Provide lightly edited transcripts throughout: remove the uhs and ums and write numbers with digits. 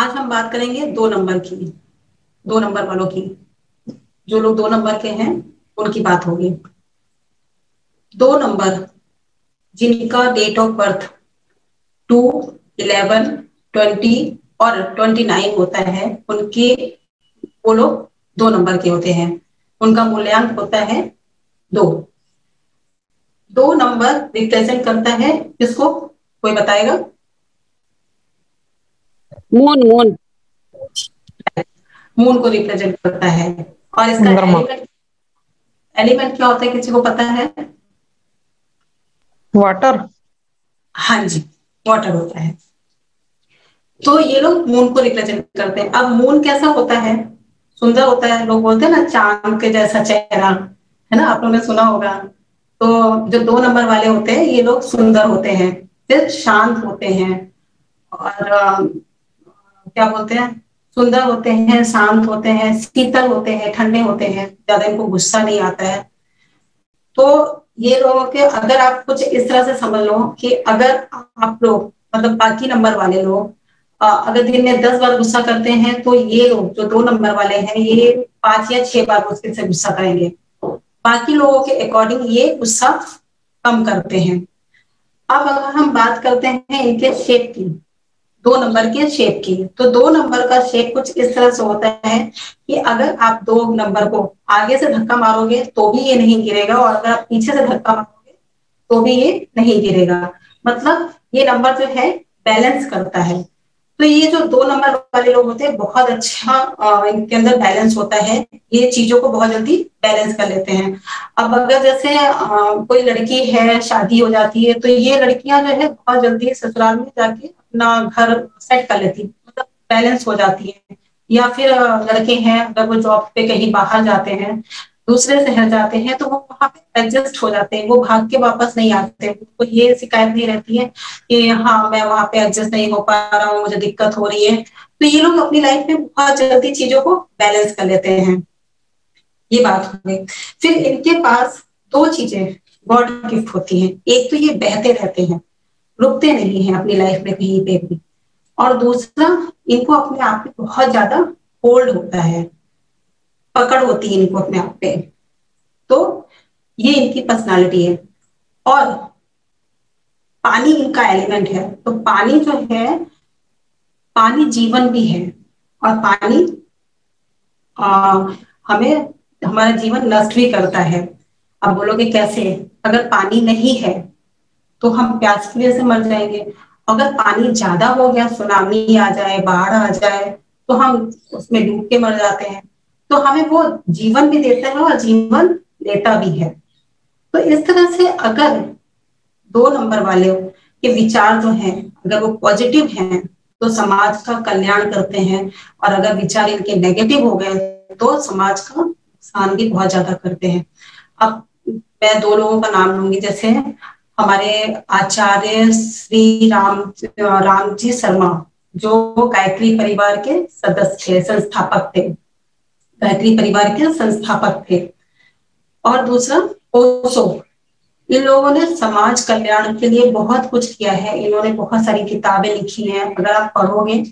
आज हम बात करेंगे 2 नंबर की, 2 नंबर वालों की। जो लोग 2 नंबर के हैं उनकी बात होगी। 2 नंबर जिनका डेट ऑफ बर्थ 2, 11, 20 और 29 होता है, उनके वो लोग 2 नंबर के होते हैं। उनका मूल्यांक होता है 2। 2 नंबर रिप्रेजेंट करता है किसको, कोई बताएगा? Moon moon. मून को रिप्रेजेंट करता है। और इसका चंद्रमा। एलिमेंट, एलिमेंट क्या होता है, किसी को पता है? वाटर। हाँ जी, वाटर होता है। तो ये लोग मून को रिप्रेजेंट करते हैं। अब मून कैसा होता है? सुंदर होता है। लोग बोलते हैं ना चांद के जैसा चेहरा, है ना, आप लोगों ने सुना होगा। तो जो 2 नंबर वाले होते हैं ये लोग सुंदर होते हैं, फिर शांत होते हैं, और क्या बोलते हैं, सुंदर होते हैं, शांत होते हैं, शीतल होते हैं, ठंडे होते हैं, ज्यादा इनको गुस्सा नहीं आता है। तो ये लोगों के, अगर आप कुछ इस तरह से समझ लो कि अगर आप लोग, मतलब बाकी नंबर वाले लोग, अगर दिन में 10 बार गुस्सा करते हैं, तो ये लोग जो 2 नंबर वाले हैं ये 5 या 6 बार मुश्किल से गुस्सा करेंगे। बाकी लोगों के अकॉर्डिंग ये गुस्सा कम करते हैं। अब अगर हम बात करते हैं इनके शेप की, 2 नंबर के शेप की, तो 2 नंबर का शेप कुछ इस तरह से होता है कि अगर आप 2 नंबर को आगे से धक्का मारोगे तो भी ये नहीं गिरेगा, और अगर आप पीछे से धक्का मारोगे तो भी ये नहीं गिरेगा। मतलब ये नंबर जो है बैलेंस करता है। तो ये जो 2 नंबर वाले लोग होते हैं बहुत अच्छा, इनके अंदर बैलेंस होता है। ये चीजों को बहुत जल्दी बैलेंस कर लेते हैं। अब अगर जैसे कोई लड़की है, शादी हो जाती है, तो ये लड़कियां जो है बहुत जल्दी ससुराल में जाके अपना घर सेट कर लेती है, मतलब बैलेंस हो जाती है। या फिर लड़के हैं, अगर वो जॉब पे कहीं बाहर जाते हैं, दूसरे शहर जाते हैं, तो वो वहां पे एडजस्ट हो जाते हैं, वो भाग के वापस नहीं आते। उनको ये शिकायत नहीं रहती है कि हाँ मैं वहां पे एडजस्ट नहीं हो पा रहा हूँ, मुझे दिक्कत हो रही है। तो ये लोग अपनी लाइफ में बहुत जल्दी चीजों को बैलेंस कर लेते हैं। ये बात हो गई। फिर इनके पास 2 चीजें गॉड गिफ्ट होती हैं। एक तो ये बहते रहते हैं, रुकते नहीं हैं अपनी लाइफ में कहीं पे भी। और दूसरा, इनको अपने आप पे बहुत ज्यादा होल्ड होता है, पकड़ होती है इनको अपने आप पे। तो ये इनकी पर्सनालिटी है। और पानी इनका एलिमेंट है, तो पानी जो है, पानी जीवन भी है। और पानी हमें, हमारा जीवन नष्ट भी करता है। अब बोलोगे कैसे? अगर पानी नहीं है तो हम प्यास की वजह से मर जाएंगे। अगर पानी ज्यादा हो गया, सुनामी आ जाए, बाढ़ आ जाए, तो हम उसमें डूब के मर जाते हैं। तो हमें वो जीवन भी देता है और जीवन लेता भी है। तो इस तरह से अगर 2 नंबर वाले के विचार जो हैं, अगर वो पॉजिटिव हैं तो समाज का कल्याण करते हैं, और अगर विचार इनके नेगेटिव हो गए तो समाज का नुकसान भी बहुत ज्यादा करते हैं। अब मैं 2 लोगों का नाम लूंगी, जैसे हमारे आचार्य श्री राम जी शर्मा, जो गायत्री परिवार के सदस्य थे, संस्थापक थे, गायत्री परिवार के संस्थापक थे। और दूसरा ओशो, इन लोगों ने समाज कल्याण के लिए बहुत कुछ किया है। इन्होंने बहुत सारी किताबें लिखी हैं, अगर आप पढ़ोगे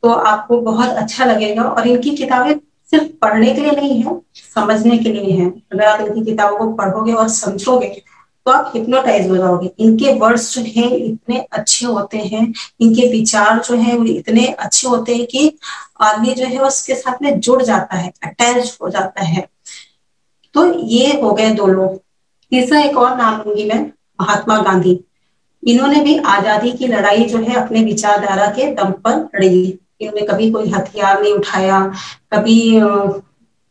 तो आपको बहुत अच्छा लगेगा। और इनकी किताबें सिर्फ पढ़ने के लिए नहीं है, समझने के लिए है। अगर आप इनकी किताबों को पढ़ोगे और समझोगे तो आप हिप्नोटाइज हो जाओगे। इनके वर्ड्स जो हैं इतने अच्छे होते हैं, इनके विचार जो हैं वो इतने अच्छे होते हैं कि आदमी जो है उसके साथ में जुड़ जाता है, अटैच हो जाता है। तो ये हो गए 2 लोग। तीसरा एक और नाम लूंगी मैं, महात्मा गांधी। इन्होंने भी आजादी की लड़ाई जो है अपने विचारधारा के दम पर लड़ी। इन्होंने कभी कोई हथियार नहीं उठाया, कभी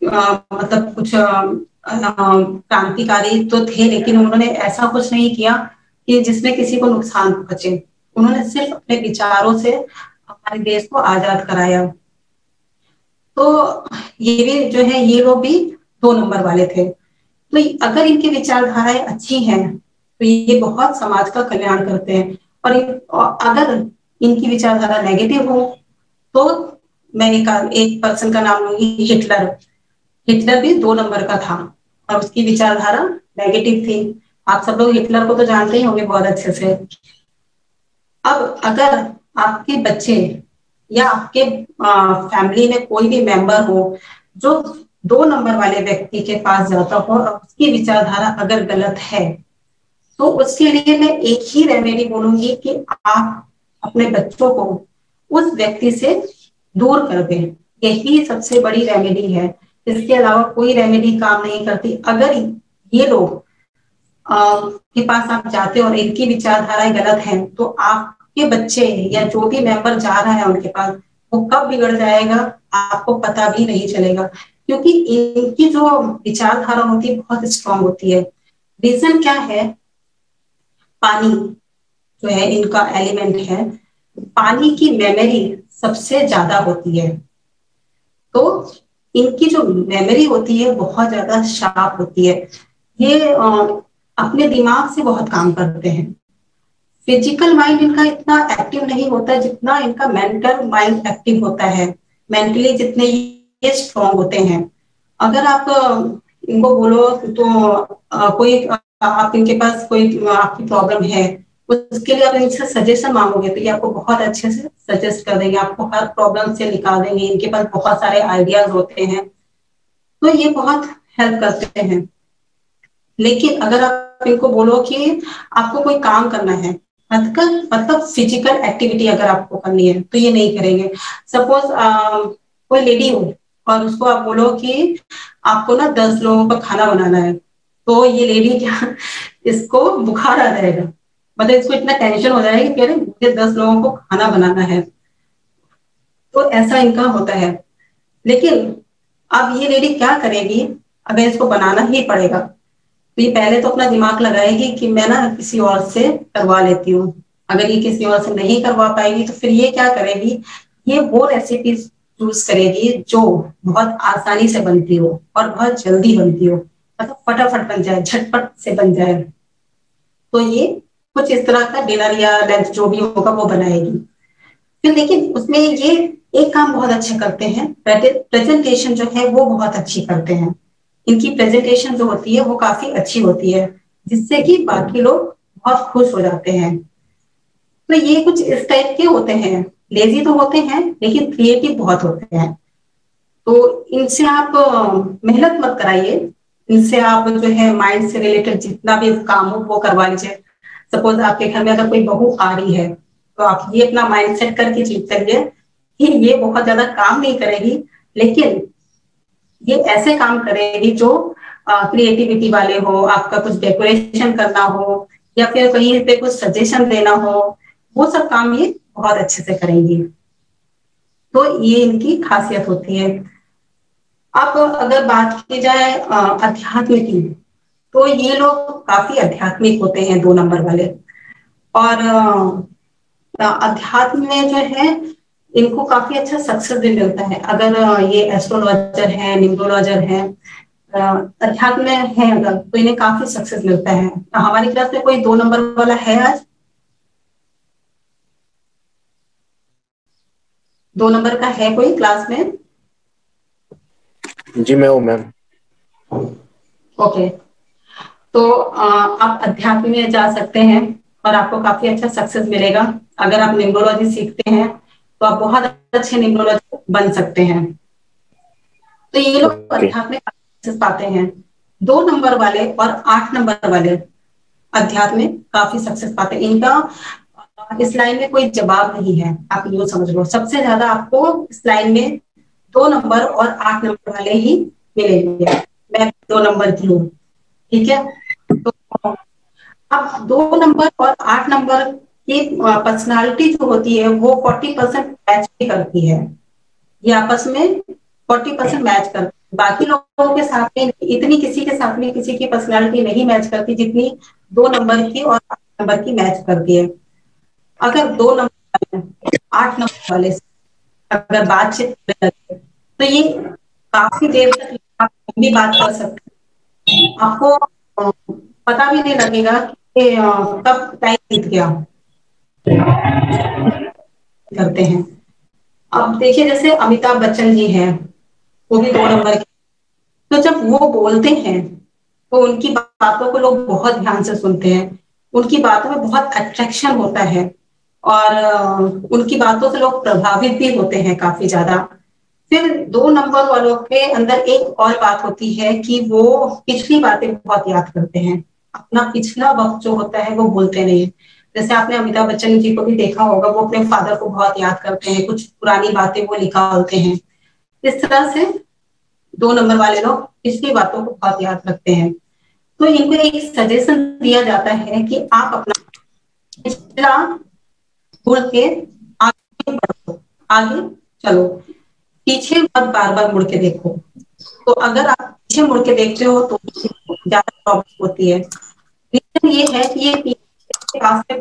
मतलब कुछ क्रांतिकारी तो थे, लेकिन उन्होंने ऐसा कुछ नहीं किया कि जिसमें किसी को नुकसान पहुंचे। उन्होंने सिर्फ अपने विचारों से हमारे देश को आजाद कराया। तो ये भी जो है, ये लोग भी 2 नंबर वाले थे। तो अगर इनकी विचारधाराएं अच्छी हैं तो ये बहुत समाज का कल्याण करते हैं। और अगर इनकी विचारधारा नेगेटिव हो तो मैं एक पर्सन का नाम लूंगी, हिटलर। हिटलर भी 2 नंबर का था और उसकी विचारधारा नेगेटिव थी। आप सब लोग हिटलर को तो जानते ही होंगे बहुत अच्छे से। अब अगर आपके बच्चे या आपके फैमिली में कोई भी मेंबर हो जो 2 नंबर वाले व्यक्ति के पास जाता हो और उसकी विचारधारा अगर गलत है, तो उसके लिए मैं एक ही रेमेडी बोलूंगी कि आप अपने बच्चों को उस व्यक्ति से दूर कर दें। यही सबसे बड़ी रेमेडी है, इसके अलावा कोई रेमेडी काम नहीं करती। अगर ये लोग के पास आप जाते हो और इनकी विचारधाराएं गलत हैं, तो आपके बच्चे या जो भी मेंबर जा रहा है उनके पास, वो कब बिगड़ जाएगा आपको पता भी नहीं चलेगा, क्योंकि इनकी जो विचारधारा होती है बहुत स्ट्रांग होती है। रीजन क्या है? पानी जो है इनका एलिमेंट है, पानी की मेमोरी सबसे ज्यादा होती है। तो इनकी जो मेमोरी होती है बहुत ज्यादा शार्प होती है। ये अपने दिमाग से बहुत काम करते हैं। फिजिकल माइंड इनका इतना एक्टिव नहीं होता जितना इनका मेंटल माइंड एक्टिव होता है। मेंटली जितने ये स्ट्रांग होते हैं, अगर आप इनको बोलो तो कोई आप इनके पास कोई आपकी प्रॉब्लम है, उसके लिए आप इनसे सजेशन मांगोगे तो ये आपको बहुत अच्छे से सजेस्ट कर देंगे, आपको हर प्रॉब्लम से निकाल देंगे। इनके पास बहुत सारे आइडियाज होते हैं, तो ये बहुत हेल्प करते हैं। लेकिन अगर आप इनको बोलो कि आपको कोई काम करना है, मतलब फिजिकल एक्टिविटी अगर आपको करनी है, तो ये नहीं करेंगे। सपोज कोई लेडी हो और उसको आप बोलो कि आपको ना 10 लोगों का खाना बनाना है, तो ये लेडी क्या, इसको बुखार आ जाएगा। मतलब इसको इतना टेंशन हो जाएगा कि अरे मुझे 10 लोगों को खाना बनाना है। तो ऐसा इनका होता है। लेकिन अब ये लेडी क्या करेगी? अगर इसको बनाना ही पड़ेगा तो ये पहले तो अपना दिमाग लगाएगी कि मैं ना किसी और से करवा लेती हूँ। अगर ये किसी और से नहीं करवा पाएगी तो फिर ये क्या करेगी? ये वो रेसिपी चूज करेगी जो बहुत आसानी से बनती हो और बहुत जल्दी बनती हो, मतलब फटाफट बन जाए, झटपट से बन जाए। तो ये कुछ इस तरह का डिनर या लंच जो भी होगा वो बनाएगी। फिर लेकिन उसमें ये एक काम बहुत अच्छे करते हैं, प्रेजेंटेशन जो है वो बहुत अच्छी करते हैं। इनकी प्रेजेंटेशन जो होती है वो काफी अच्छी होती है, जिससे कि बाकी लोग बहुत खुश हो जाते हैं। तो ये कुछ इस टाइप के होते हैं। लेजी तो होते हैं लेकिन क्रिएटिव बहुत होते हैं। तो इनसे आप मेहनत मत कराइए। इनसे आप जो है माइंड से रिलेटेड जितना भी काम हो वो करवा लीजिए। सपोज आपके घर में अगर कोई बहू आ रही है, तो आप ये अपना माइंड सेट करके चीज करिए कि ये बहुत ज्यादा काम नहीं करेगी, लेकिन ये ऐसे काम करेगी जो क्रिएटिविटी वाले हो, आपका कुछ डेकोरेशन करना हो या फिर कहीं पे कुछ सजेशन देना हो, वो सब काम ये बहुत अच्छे से करेंगी। तो ये इनकी खासियत होती है। अब अगर बात की जाए अध्यात्म की, तो ये लोग काफी आध्यात्मिक होते हैं 2 नंबर वाले। और अध्यात्म में जो है इनको काफी अच्छा सक्सेस भी मिलता है। अगर ये एस्ट्रोलॉजर है, न्यूमरोलॉजर है, अध्यात्म में है अगर, तो इन्हें काफी सक्सेस मिलता है। हमारी क्लास में कोई 2 नंबर वाला है आज? 2 नंबर का है कोई क्लास में? जी मैं हूँ मैम। ओके। तो आप अध्यात्म में जा सकते हैं और आपको काफी अच्छा सक्सेस मिलेगा। अगर आप न्यूमरोलॉजी सीखते हैं तो आप बहुत अच्छे न्यूमरोलॉजी बन सकते हैं। तो ये लोग ओके। अध्यात्म में सक्सेस पाते हैं। 2 नंबर वाले और 8 नंबर वाले अध्यात्म में काफी सक्सेस पाते हैं। इनका इस लाइन में कोई जवाब नहीं है, आप यूँ समझ लो। सबसे ज्यादा आपको इस लाइन में 2 नंबर और 8 नंबर वाले ही मिलेंगे। मैं 2 नंबर की हूँ, ठीक है। तो अब 2 नंबर और 8 नंबर की पर्सनालिटी जो होती है वो 40% मैच भी करती है। ये आपस में 40% मैच करती है। बाकी लोगों के साथ में इतनी किसी के साथ में किसी की पर्सनालिटी नहीं मैच करती जितनी 2 नंबर की और 8 नंबर की मैच करती है। अगर 2 नंबर 8 नंबर वाले से अगर बातचीत करने लगे, तो ये काफी देर तक आप भी बात कर सकते हैं। आपको पता भी नहीं लगेगा कि कब टाइम बीत गया। करते हैं। अब देखिए जैसे अमिताभ बच्चन जी हैं, वो भी 2 नंबर के। तो जब वो बोलते हैं तो उनकी बातों को लोग बहुत ध्यान से सुनते हैं। उनकी बातों में बहुत अट्रैक्शन होता है। और उनकी बातों से लोग प्रभावित भी होते हैं काफी ज्यादा। फिर 2 नंबर वालों के अंदर एक और बात होती है कि वो पिछली बातें बहुत याद करते हैं, अपना पिछला वक्त जो होता है वो भूलते नहीं है। जैसे आपने अमिताभ बच्चन जी को भी देखा होगा, वो अपने फादर को बहुत याद करते हैं, कुछ पुरानी बातें वो निकालते हैं। इस तरह से 2 नंबर वाले लोग पिछली बातों को बहुत याद रखते हैं। तो इनको एक सजेशन दिया जाता है कि आप अपना पिछला भूल के आगे बढ़ो, आगे चलो, पीछे मत बार बार मुड़ के देखो। तो अगर आप पीछे मुड़ के देखते हो तो ज्यादा प्रॉब्लम होती है। रीजन ये है कि ये पीछे रास्ते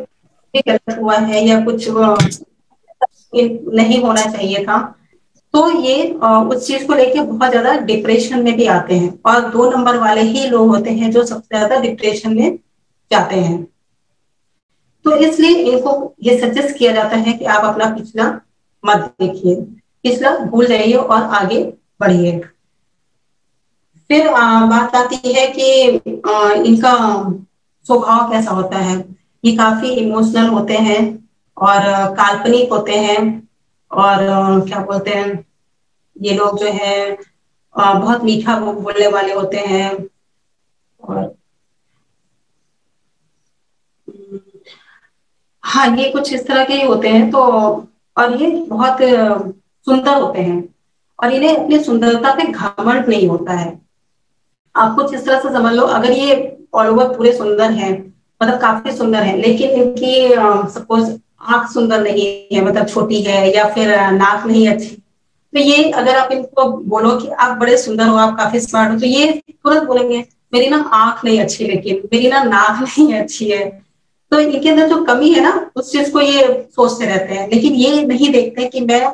पे गलत हुआ है या कुछ नहीं होना चाहिए था, तो ये उस चीज को लेके बहुत ज्यादा डिप्रेशन में भी आते हैं, और 2 नंबर वाले ही लोग होते हैं जो सबसे ज्यादा डिप्रेशन में जाते हैं। तो इसलिए इनको ये सजेस्ट किया जाता है कि आप अपना पिछला मत देखिए, पिछला भूल जाइए और आगे बढ़िए। फिर बात आती है कि इनका स्वभाव कैसा होता है। ये काफी इमोशनल होते हैं और काल्पनिक होते हैं, और क्या बोलते हैं, ये लोग जो है बहुत मीठा बोलने वाले होते हैं। और हाँ, ये कुछ इस तरह के ही होते हैं। तो और ये बहुत सुंदर होते हैं, और इन्हें अपनी सुंदरता पे घमंड नहीं होता है। आप कुछ इस तरह से समझ लो, अगर ये ऑल ओवर पूरे सुंदर हैं, मतलब काफी सुंदर है, लेकिन इनकी सपोज आंख सुंदर नहीं है, मतलब छोटी है, या फिर नाक नहीं अच्छी, तो ये अगर आप इनको बोलो कि आप बड़े सुंदर हो, आप काफी स्मार्ट हो, तो ये तुरंत बोलेंगे मेरी ना आंख नहीं अच्छी, लेकिन मेरी ना नाक नहीं अच्छी है। तो इनके अंदर जो कमी है ना, उस चीज को ये सोचते रहते हैं, लेकिन ये नहीं देखते कि मैं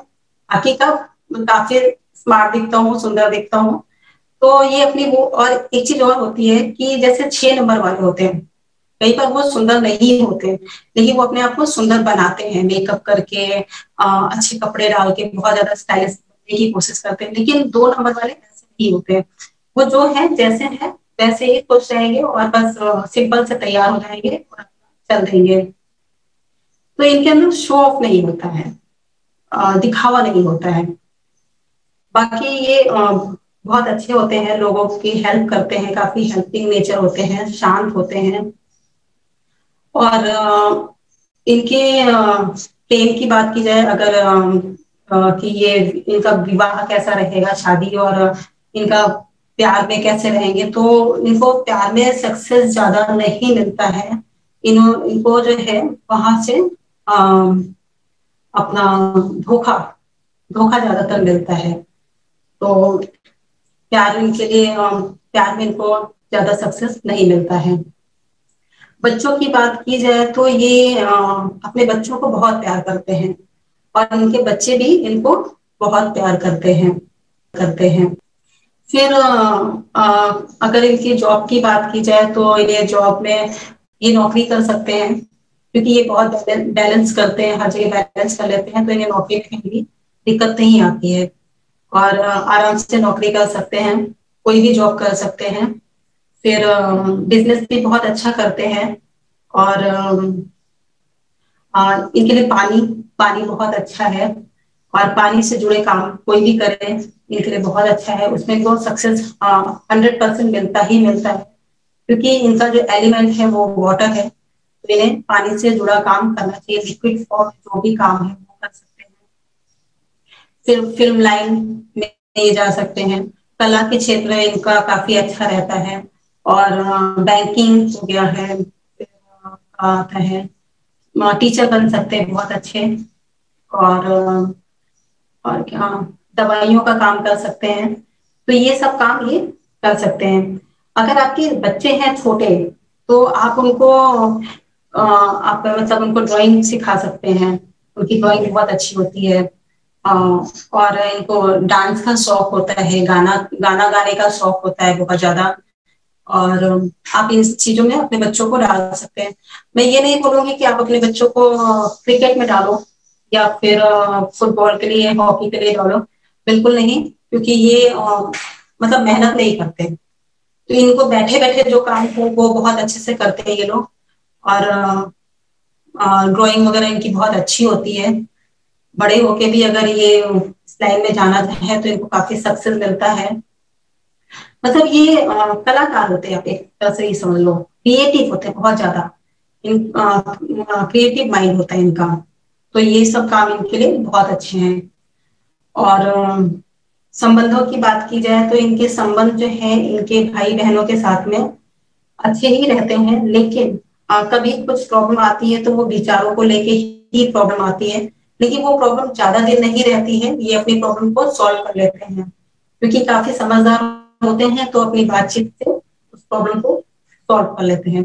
बाकी का काफी स्मार्ट दिखता हूँ, सुंदर दिखता हूँ। तो ये अपनी वो, और एक चीज और होती है कि जैसे 6 नंबर वाले होते हैं, कई बार वो सुंदर नहीं होते, लेकिन वो अपने आप को सुंदर बनाते हैं मेकअप करके, अच्छे कपड़े डाल के बहुत ज्यादा स्टाइलिश बनने की कोशिश करते हैं। लेकिन 2 नंबर वाले ऐसे नहीं होते हैं, वो जो है जैसे है वैसे ही खुश रहेंगे, और बस सिंपल से तैयार हो जाएंगे और चल देंगे। तो इनके अंदर शो ऑफ नहीं होता है, दिखावा नहीं होता है। बाकी ये बहुत अच्छे होते हैं, लोगों की हेल्प करते हैं, काफी हेल्पिंग नेचर होते हैं, शांत होते हैं। और इनके प्रेम की बात की जाए अगर, कि ये इनका विवाह कैसा रहेगा, शादी, और इनका प्यार में कैसे रहेंगे, तो इनको प्यार में सक्सेस ज्यादा नहीं मिलता है। इनको जो है वहां से अपना धोखा धोखा ज्यादातर मिलता है। तो प्यार इनके लिए प्यार में इनको ज्यादा सक्सेस नहीं मिलता है। बच्चों की बात की जाए तो ये अपने बच्चों को बहुत प्यार करते हैं, और इनके बच्चे भी इनको बहुत प्यार करते हैं। फिर अगर इनकी जॉब की बात की जाए तो ये जॉब में ये नौकरी कर सकते हैं, क्योंकि ये बहुत बैलेंस करते हैं, हर जगह बैलेंस कर लेते हैं, तो इन्हें नौकरी में कहीं भी दिक्कत नहीं आती है, और आराम से नौकरी कर सकते हैं, कोई भी जॉब कर सकते हैं। फिर बिजनेस भी बहुत अच्छा करते हैं, और इनके लिए पानी पानी बहुत अच्छा है, और पानी से जुड़े काम कोई भी करे इनके लिए बहुत अच्छा है, उसमें तो सक्सेस 100% मिलता ही मिलता है, क्योंकि इनका जो एलिमेंट है वो वाटर है, तो इन्हें पानी से जुड़ा काम करना चाहिए, लिक्विड फॉर्म जो भी काम है वो कर सकते हैं। फिर फिल्म लाइन में ये जा सकते हैं, कला के क्षेत्र में इनका काफी अच्छा रहता है, और बैंकिंग हो गया है, फिर, आता है टीचर बन सकते हैं बहुत अच्छे, और क्या, दवाइयों का काम कर सकते हैं। तो ये सब काम ये कर सकते हैं। अगर आपके बच्चे हैं छोटे, तो आप उनको आप मतलब उनको ड्राइंग सिखा सकते हैं, उनकी ड्राइंग बहुत अच्छी होती है। और इनको डांस का शौक होता है, गाना गाना गाने का शौक होता है बहुत ज्यादा, और आप इन चीजों में अपने बच्चों को डाल सकते हैं। मैं ये नहीं बोलूंगी कि आप अपने बच्चों को क्रिकेट में डालो, या फिर फुटबॉल के लिए, हॉकी के लिए डालो, बिल्कुल नहीं, क्योंकि ये मतलब मेहनत नहीं करते। तो इनको बैठे बैठे जो काम हो वो बहुत अच्छे से करते हैं ये लोग, और ड्राइंग वगैरह इनकी बहुत अच्छी होती है। बड़े होके भी अगर ये इस लाइन में जाना है तो इनको काफी सक्सेस मिलता है। मतलब ये कलाकार होते हैं, आप एक तरह से ही समझ लो, क्रिएटिव होते हैं बहुत ज्यादा। इन क्रिएटिव माइंड होता है इनका, तो ये सब काम इनके लिए बहुत अच्छे हैं। और संबंधों की बात की जाए तो इनके संबंध जो है इनके भाई बहनों के साथ में अच्छे ही रहते हैं, लेकिन कभी कुछ प्रॉब्लम आती है तो वो विचारों को लेके ही प्रॉब्लम आती है। लेकिन वो प्रॉब्लम ज्यादा दिन नहीं रहती है, ये अपनी प्रॉब्लम को सॉल्व कर लेते हैं क्योंकि काफी समझदार होते हैं, तो अपनी बातचीत से उस प्रॉब्लम को सॉल्व कर लेते हैं।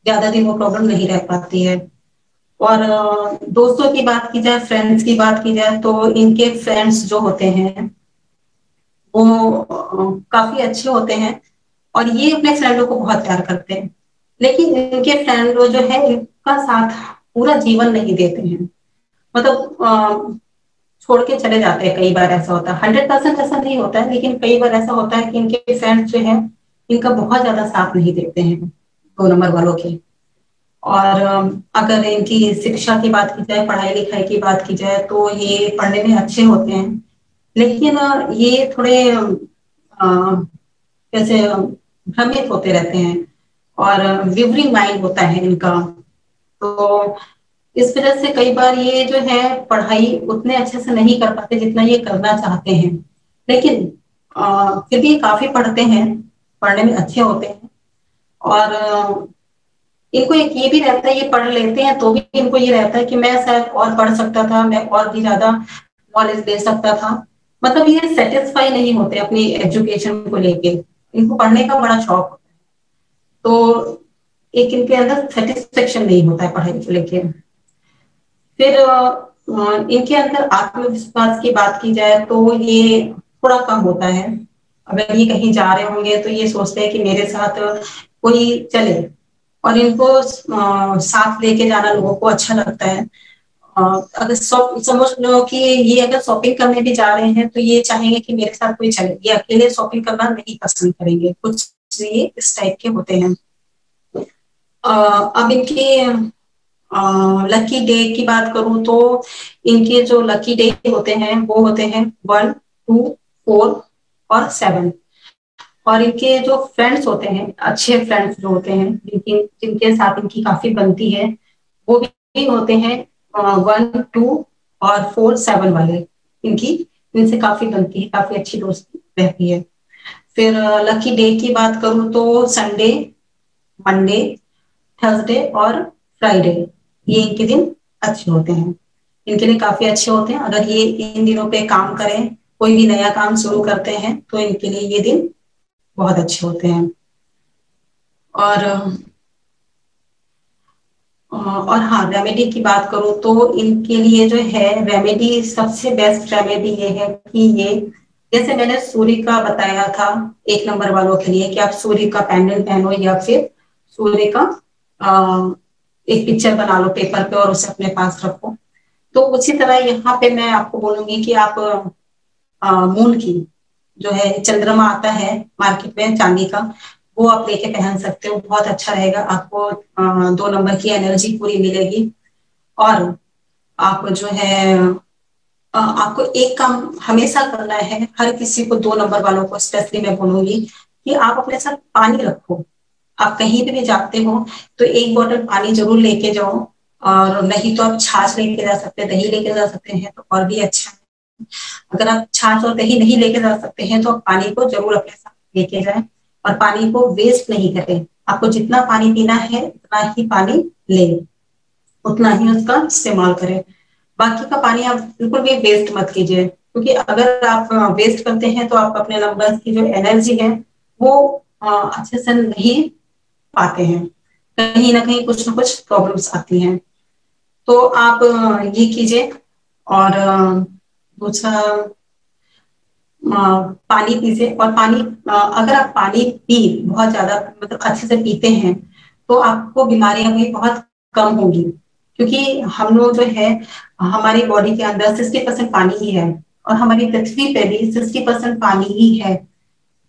ज्यादा दिन वो प्रॉब्लम नहीं रह पाती है। और दोस्तों की बात की जाए, फ्रेंड्स की बात की जाए, तो इनके फ्रेंड्स जो होते हैं वो काफी अच्छे होते हैं और ये अपने फ्रेंडों को बहुत प्यार करते हैं। लेकिन इनके फ्रेंड जो है इनका साथ पूरा जीवन नहीं देते हैं। मतलब छोड़ के चले जाते हैं, कई बार ऐसा होता है। 100% ऐसा नहीं होता है, लेकिन कई बार ऐसा होता है कि इनके फ्रेंड्स जो है इनका बहुत ज्यादा साथ नहीं देते हैं, 2 नंबर वालों के। और अगर इनकी शिक्षा की बात की जाए, पढ़ाई लिखाई की बात की जाए, तो ये पढ़ने में अच्छे होते हैं, लेकिन ये थोड़े कैसे भ्रमित होते रहते हैं और विवरिंग माइंड होता है इनका। तो इस वजह से कई बार ये जो है पढ़ाई उतने अच्छे से नहीं कर पाते जितना ये करना चाहते हैं। लेकिन फिर भी काफी पढ़ते हैं, पढ़ने में अच्छे होते हैं। और इनको एक ये भी रहता है, ये पढ़ लेते हैं तो भी इनको ये रहता है कि मैं शायद और पढ़ सकता था, मैं और भी ज्यादा नॉलेज दे सकता था। मतलब ये सेटिस्फाई नहीं होते अपनी एजुकेशन को लेके, इनको पढ़ने का बड़ा शौक होता है। तो एक इनके अंदर सेटिस्फेक्शन नहीं होता है पढ़ाई को लेके। फिर इनके अंदर आत्मविश्वास की बात की जाए तो ये थोड़ा कम होता है। अगर ये कहीं जा रहे होंगे तो ये सोचते हैं कि मेरे साथ कोई चले, और इनको साथ लेके जाना लोगों को अच्छा लगता है। अगर समझ लो कि ये अगर शॉपिंग करने भी जा रहे हैं तो ये चाहेंगे कि मेरे साथ कोई चले, ये अकेले शॉपिंग करना नहीं पसंद करेंगे, कुछ ये इस टाइप के होते हैं। अब इनके लकी डे की बात करूं तो इनके जो लकी डे होते हैं वो होते हैं 1, 2, 4 और 7। और इनके जो फ्रेंड्स होते हैं, अच्छे फ्रेंड्स जो होते हैं जिनके साथ इनकी काफी बनती है, वो भी होते हैं 1, 2 और 4, 7 वाले। इनकी इनसे काफी बनती है, काफी अच्छी दोस्ती रहती है। फिर लकी डे की बात करूं तो संडे, मंडे, थर्सडे और फ्राइडे, ये इनके दिन अच्छे होते हैं, इनके लिए काफी अच्छे होते हैं। अगर ये इन दिनों पे काम करें, कोई भी नया काम शुरू करते हैं, तो इनके लिए ये दिन बहुत अच्छे होते हैं। और हाँ, रेमेडी की बात करूं तो इनके लिए जो है रेमेडी, सबसे बेस्ट रेमेडी ये है कि ये, जैसे मैंने सूर्य का बताया था 1 नंबर वालों के लिए कि आप सूर्य का पेंडेंट पहनो या फिर सूर्य का एक पिक्चर बना लो पेपर पे और उसे अपने पास रखो। तो उसी तरह यहाँ पे मैं आपको बोलूंगी कि आप मून की जो है चंद्रमा आता है मार्केट में चांदी का, वो आप लेके पहन सकते हो, बहुत अच्छा रहेगा। आपको 2 नंबर की एनर्जी पूरी मिलेगी। और आप जो है आपको एक काम हमेशा करना है, हर किसी को 2 नंबर वालों को स्पेशली मैं बोलूंगी कि आप अपने साथ पानी रखो। आप कहीं पे भी जाते हो तो एक बोतल पानी जरूर लेके जाओ, और नहीं तो आप छाछ लेके जा सकते हैं, दही लेके जा सकते हैं तो और भी अच्छा है। अगर आप छाछ और दही नहीं लेके जा सकते हैं तो आप पानी को जरूर अपने साथ लेके जाएं, और पानी को वेस्ट नहीं करें। आपको जितना पानी पीना है उतना ही पानी लें, उतना ही उसका इस्तेमाल करें। बाकी का पानी आप बिल्कुल भी वेस्ट मत कीजिए, क्योंकि अगर आप वेस्ट करते हैं तो आप अपने नंबर्स की जो एनर्जी है वो अच्छे से नहीं पाते हैं, कहीं ना कहीं कुछ ना कुछ प्रॉब्लम्स आती हैं। तो आप ये कीजिए। और दूसरा, पानी पीजिए। और पानी अगर आप पानी पी बहुत ज्यादा मतलब अच्छे से पीते हैं तो आपको बीमारियां भी बहुत कम होंगी, क्योंकि हम लोग जो है हमारी बॉडी के अंदर 60% पानी ही है, और हमारी पृथ्वी पे भी 60% पानी ही है।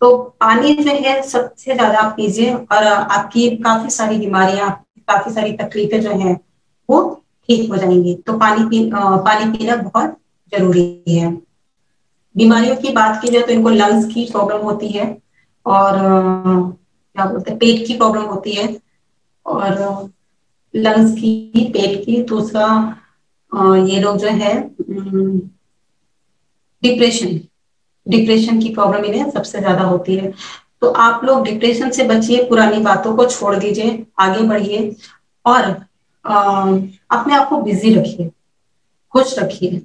तो पानी जो है सबसे ज्यादा आप पीजिए, और आपकी काफी सारी बीमारियां, काफी सारी तकलीफें जो हैं वो ठीक हो जाएंगी। तो पानी पीना बहुत जरूरी है। बीमारियों की बात की जाए तो इनको लंग्स की प्रॉब्लम होती है, और क्या बोलते हैं, पेट की प्रॉब्लम होती है, और लंग्स की, पेट की। दूसरा ये लोग जो है डिप्रेशन, डिप्रेशन की प्रॉब्लम इन्हें सबसे ज्यादा होती है। तो आप लोग डिप्रेशन से बचिए, पुरानी बातों को छोड़ दीजिए, आगे बढ़िए, और अपने आप को बिजी रखिए, खुश रखिए,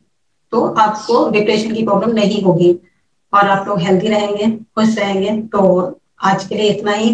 तो आपको डिप्रेशन की प्रॉब्लम नहीं होगी, और आप लोग हेल्दी रहेंगे, खुश रहेंगे। तो आज के लिए इतना ही।